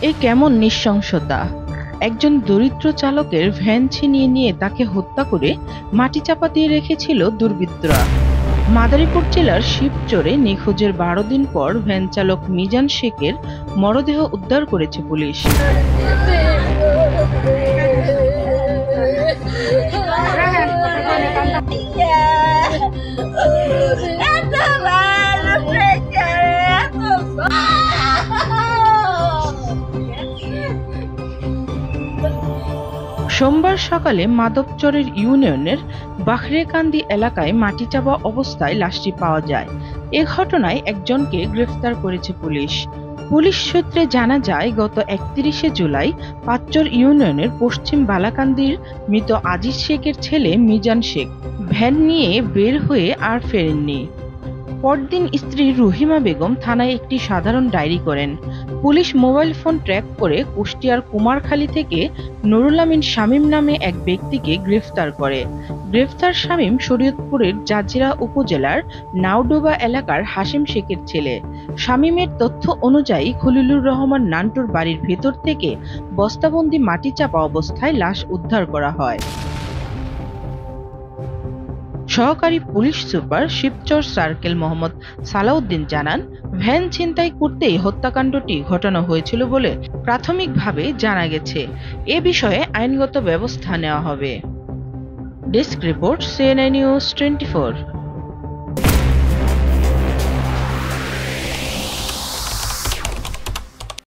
এ কেমন নৃশংসতা! একজন দরিদ্র চালকের ভ্যান ছিনিয়ে নিয়ে তাকে হত্যা করে মাটিচাপা দিয়ে রেখেছিল দুর্বৃত্তরা। মাদারীপুর জেলার শিবচরে নিখোঁজের ১২ দিন পর ভ্যান চালক মিজান শেখের মরদেহ উদ্ধার করেছে পুলিশ। সোমবার সকালে মাধবচরের ইউনিয়নের বাখরেকান্দি এলাকায় মাটিচাপা অবস্থায় লাশটি পাওয়া যায়। এ ঘটনায় একজনকে গ্রেফতার করেছে পুলিশ। পুলিশ সূত্রে জানা যায়, গত ৩১শে জুলাই পাঁচচর ইউনিয়নের পশ্চিম বালাকান্দির মৃত আজিজ শেখের ছেলে মিজান শেখ ভ্যান নিয়ে বের হয়ে আর ফেরেননি। পরদিন স্ত্রী রহিমা বেগম থানায় একটি সাধারণ ডায়েরি করেন। পুলিশ মোবাইল ফোন ট্র্যাক করে কুষ্টিয়ার কুমারখালী থেকে নুরুল আমিন শামীম নামে এক ব্যক্তিকে গ্রেফতার করে। গ্রেফতার শামীম শরীয়তপুরের জাজিরা উপজেলার নাওডোবা এলাকার হাশিম শেখের ছেলে। শামীমের তথ্য অনুযায়ী খলিলুর রহমান নান্টুর বাড়ির ভেতর থেকে বস্তাবন্দি মাটিচাপা অবস্থায় লাশ উদ্ধার করা হয়। সহকারী police super Shibchar circle Mohammad Salauddin জানান, ভ্যান ছিনতাই করতেই হত্যাকাণ্ডটি ঘটানো হয়েছিল বলে প্রাথমিকভাবে জানা গেছে। এ বিষয়ে আইনগত ব্যবস্থা নেওয়া হবে। Desk report, CNN News 24।